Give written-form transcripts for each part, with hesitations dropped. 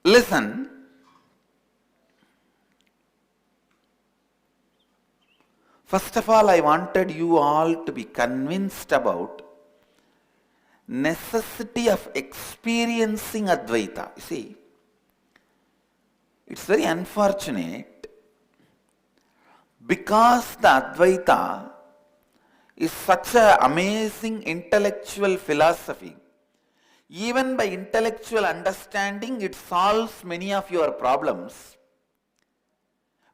Listen, first of all, I wanted you all to be convinced about necessity of experiencing Advaita. You see, it's very unfortunate because the Advaita is such an amazing intellectual philosophy. Even by intellectual understanding, it solves many of your problems.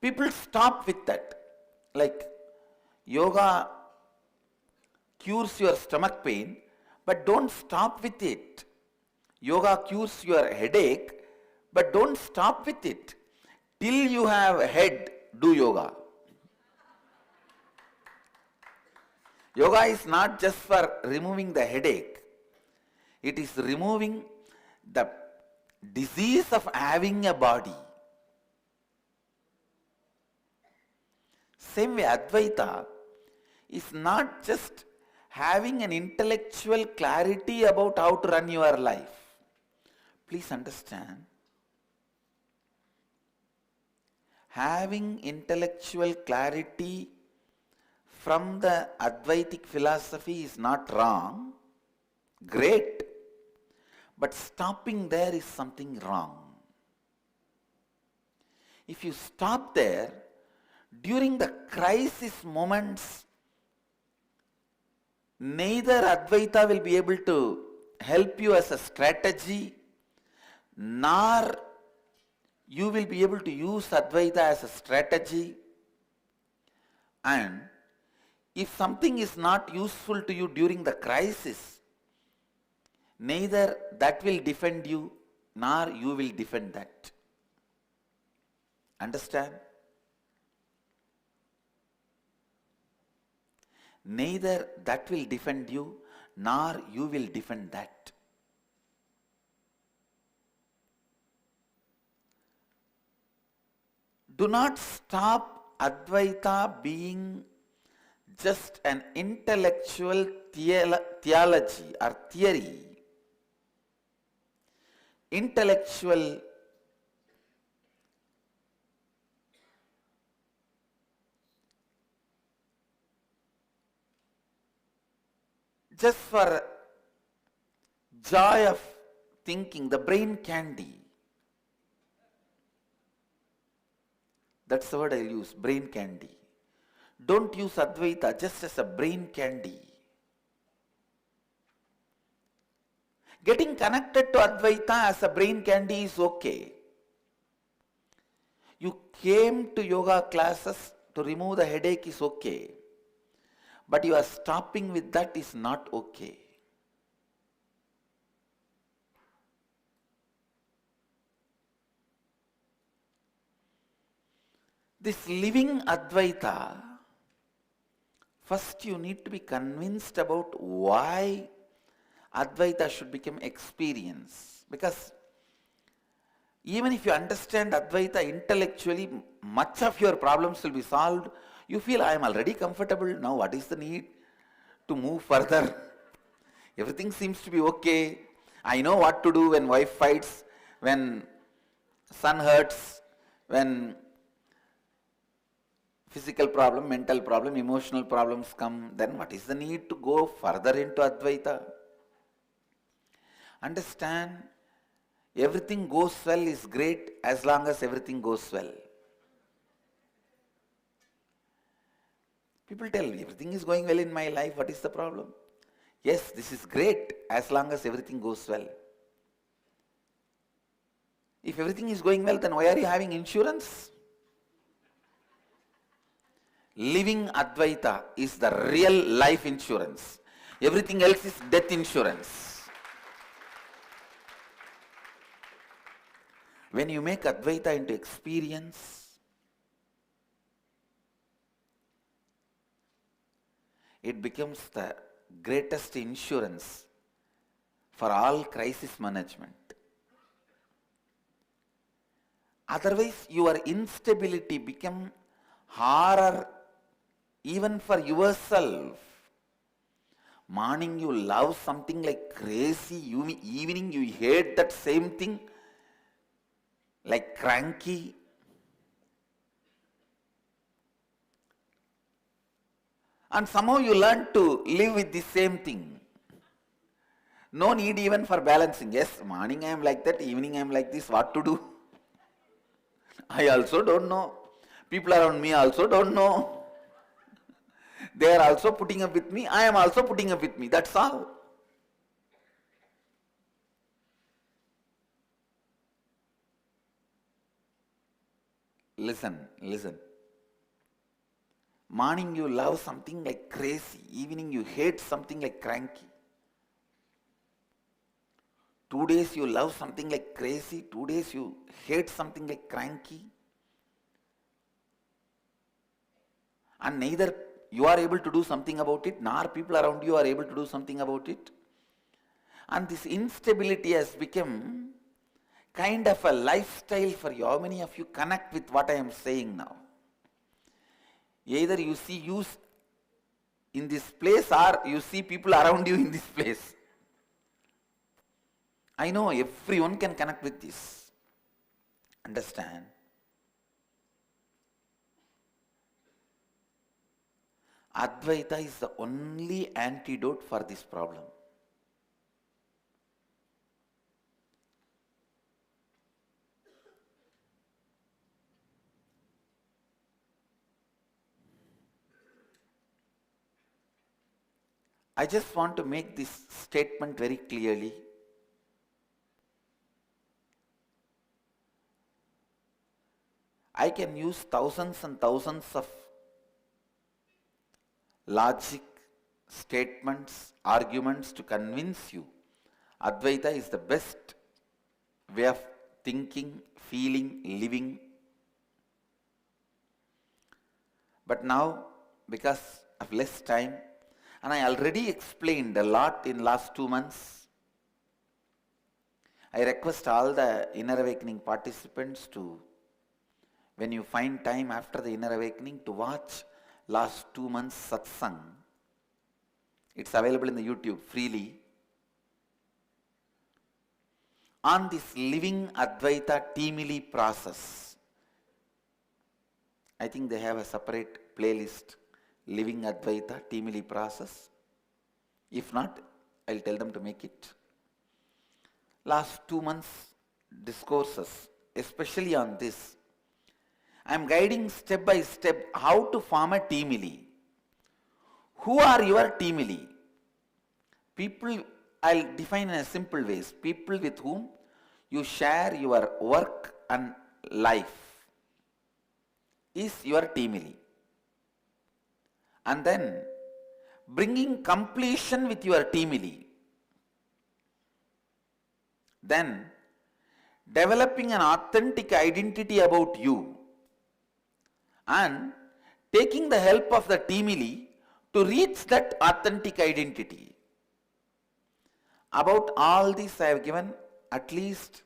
People stop with that. Like, yoga cures your stomach pain, but don't stop with it. Yoga cures your headache, but don't stop with it. Till you have a head, do yoga. Yoga is not just for removing the headache. It is removing the disease of having a body. Same way, Advaita is not just having an intellectual clarity about how to run your life. Please understand, having intellectual clarity from the Advaitic philosophy is not wrong, great, but stopping there is something wrong. If you stop there, during the crisis moments, neither Advaita will be able to help you as a strategy, nor you will be able to use Advaita as a strategy. And if something is not useful to you during the crisis, neither that will defend you, nor you will defend that. Understand? Neither that will defend you, nor you will defend that. Do not stop Advaita being just an intellectual theology or theory. Intellectual just for joy of thinking, the brain candy. That's the word I use, brain candy. Don't use Advaita just as a brain candy. Getting connected to Advaita as a brain candy is okay. You came to yoga classes to remove the headache is okay. But you are stopping with that is not okay. This living Advaita, first you need to be convinced about why Advaita should become experience. Because even if you understand Advaita intellectually, much of your problems will be solved. You feel, I am already comfortable, now what is the need to move further? Everything seems to be okay. I know what to do when wife fights, when son hurts, when physical problem, mental problem, emotional problems come, then what is the need to go further into Advaita? Understand, everything goes well is great as long as everything goes well. People tell me, everything is going well in my life, what is the problem? Yes, this is great as long as everything goes well. If everything is going well, then why are you having insurance? Living Advaita is the real life insurance. Everything else is death insurance. When you make Advaita into experience, it becomes the greatest insurance for all crisis management. Otherwise, your instability becomes horror even for yourself. Morning you love something like crazy, evening you hate that same thing. like cranky. And somehow you learn to live with the same thing. No need even for balancing. Yes, morning I am like that, evening I am like this, what to do? I also don't know. People around me also don't know. They are also putting up with me, I am also putting up with me, that's all. Listen. Morning you love something like crazy, evening you hate something like cranky. 2 days you love something like crazy, 2 days you hate something like cranky. And neither you are able to do something about it, nor people around you are able to do something about it. And this instability has become kind of a lifestyle for you. How many of you connect with what I am saying now? Either you see you in this place or you see people around you in this place. I know everyone can connect with this. Understand? Advaita is the only antidote for this problem. I just want to make this statement very clearly. I can use thousands and thousands of logic, statements, arguments to convince you Advaita is the best way of thinking, feeling, living. But now, because of less time, and I already explained a lot in last 2 months, I request all the Inner Awakening participants to, when you find time after the Inner Awakening, to watch last 2 months satsang. It's available in the YouTube freely. On this living Advaita Teamily process. I think they have a separate playlist, Living Advaita Teamily process. If not, I'll tell them to make it. Last 2 months discourses, especially on this, I am guiding step by step how to form a teamily. Who are your teamily? People, I'll define in a simple ways. People with whom you share your work and life is your teamily. And then bringing completion with your teamily. Then developing an authentic identity about you and taking the help of the teamily to reach that authentic identity. About all this I have given at least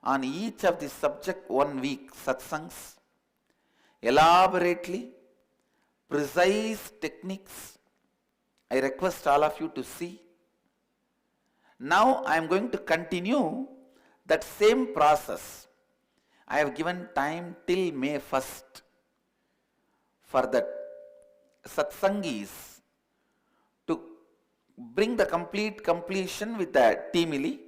on each of this subject 1 week satsangs, elaborately, precise techniques. I request all of you to see. Now I am going to continue that same process. I have given time till May 1st for the satsangis to bring the complete completion with the teamily.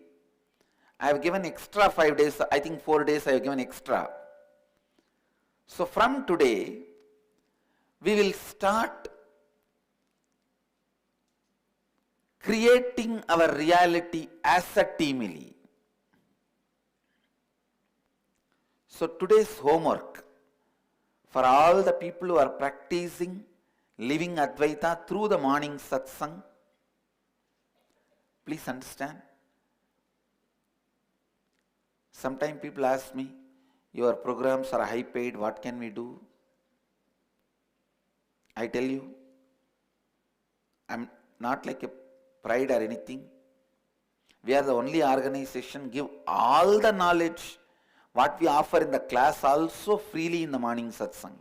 I have given extra 5 days, I think 4 days I have given extra. So from today, we will start creating our reality as a teamily. So today's homework for all the people who are practicing living Advaita through the morning satsang, please understand. Sometimes people ask me, your programs are high paid, what can we do? I tell you, I'm not like a pride or anything. We are the only organization give all the knowledge what we offer in the class also freely in the morning satsang.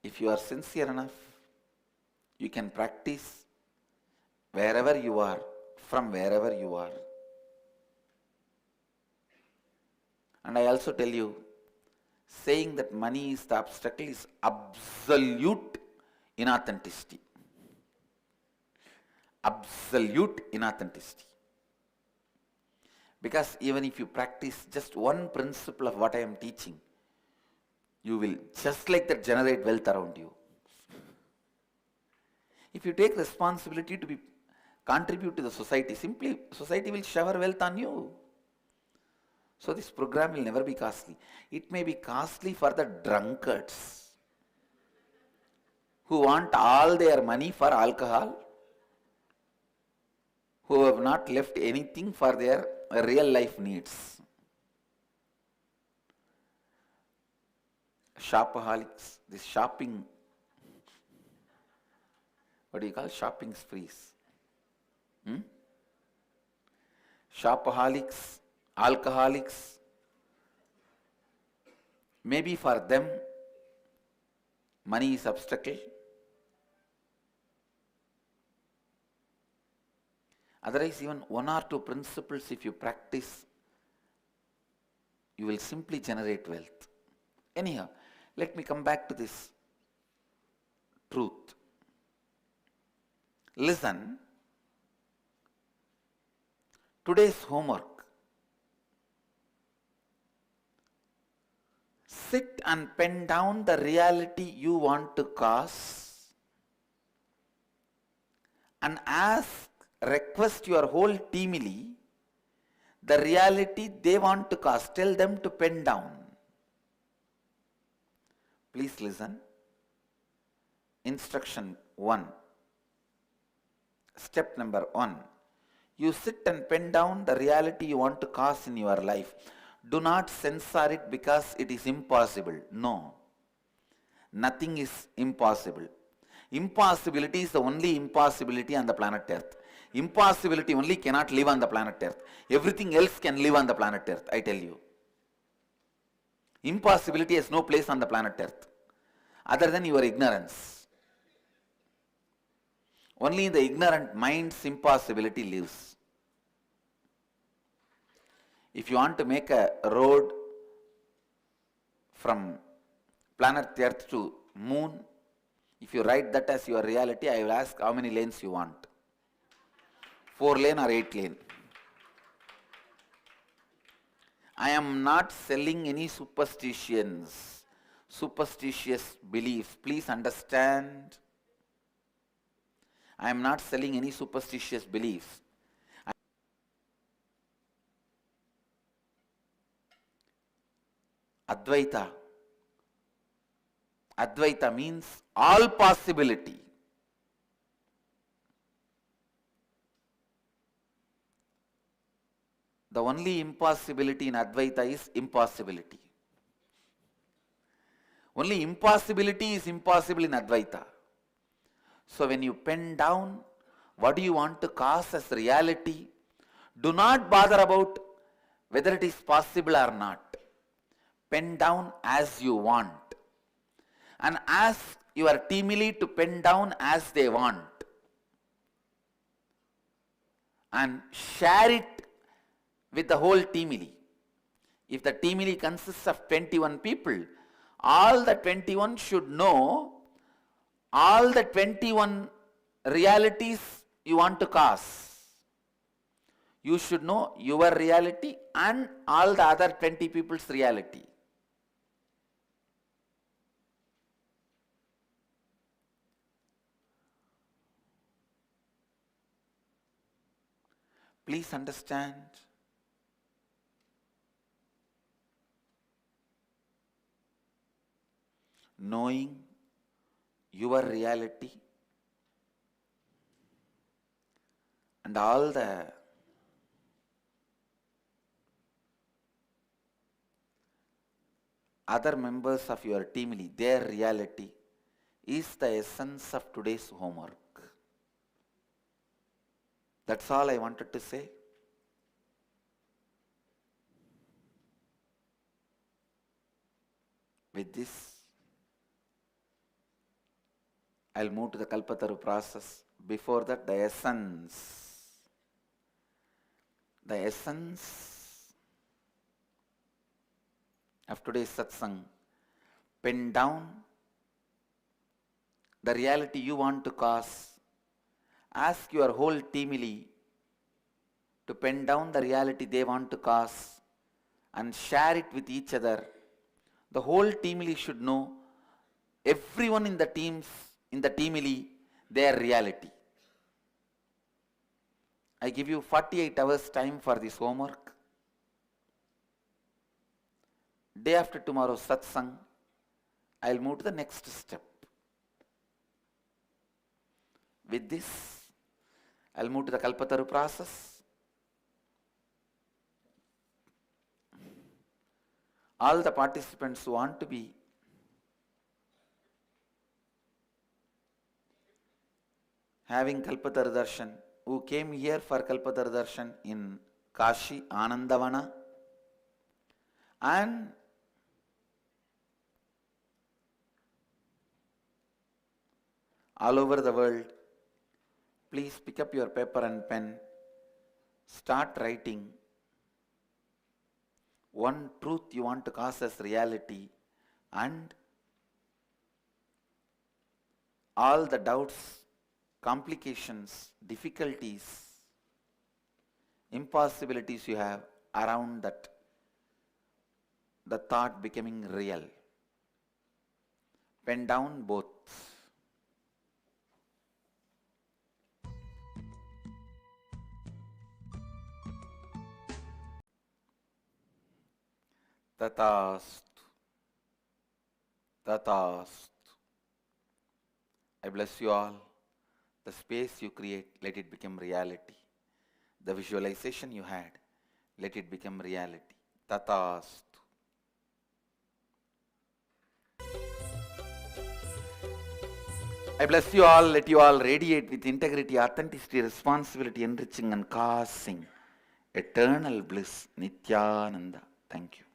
If you are sincere enough, you can practice wherever you are, from wherever you are. And I also tell you, saying that money is the obstacle is absolute inauthenticity. Absolute inauthenticity. Because even if you practice just one principle of what I am teaching, you will just like that generate wealth around you. If you take responsibility to contribute to the society, simply society will shower wealth on you. So this program will never be costly. It may be costly for the drunkards who want all their money for alcohol, who have not left anything for their real life needs. Shopaholics, this shopping, what do you call shopping sprees? Shopaholics, alcoholics, maybe for them money is obstacle. Otherwise, even one or two principles if you practice, you will simply generate wealth. Anyhow, let me come back to this truth. Listen, today's homework. Sit and pen down the reality you want to cause and request your whole teamily the reality they want to cause. Tell them to pen down. Please listen. Instruction 1. Step number 1. You sit and pen down the reality you want to cause in your life. Do not censor it because it is impossible. No. Nothing is impossible. Impossibility is the only impossibility on the planet Earth. Impossibility only cannot live on the planet Earth. Everything else can live on the planet Earth, I tell you. Impossibility has no place on the planet Earth other than your ignorance. Only in the ignorant mind's impossibility lives. If you want to make a road from planet Earth to moon, if you write that as your reality, I will ask how many lanes you want. 4 lane or 8 lane. I am not selling any superstitions, superstitious beliefs. Please understand. I am not selling any superstitious beliefs. Advaita. Advaita means all possibility. The only impossibility in Advaita is impossibility. Only impossibility is impossible in Advaita. So when you pen down what do you want to cause as reality, do not bother about whether it is possible or not. Pen down as you want. And ask your teamily to pen down as they want. And share it with the whole teamily. If the teamily consists of 21 people, all the 21 should know all the 21 realities you want to cause. You should know your reality and all the other 20 people's reality. Please understand. Knowing your reality and all the other members of your team, their reality is the essence of today's homework. That's all I wanted to say. With this, I'll move to the Kalpataru process. Before that, the essence. The essence of today's satsang. Pen down the reality you want to cause. Ask your whole teamily to pen down the reality they want to cause and share it with each other. The whole teamily should know, everyone in the teamily, their reality. I give you 48 hours time for this homework. Day after tomorrow satsang, I'll move to the next step. With this, I'll move to the Kalpataru process. All the participants who want to be having Kalpataru Darshan, who came here for Kalpataru Darshan in Kashi, Anandavana, and all over the world, please pick up your paper and pen, start writing one truth you want to cause as reality, and all the doubts, complications, difficulties, impossibilities you have around that, the thought becoming real. Pen down both. Tathastu. Tathastu. I bless you all. The space you create, let it become reality. The visualization you had, let it become reality. Tathastu. I bless you all. Let you all radiate with integrity, authenticity, responsibility, enriching and causing eternal bliss. Nityananda. Thank you.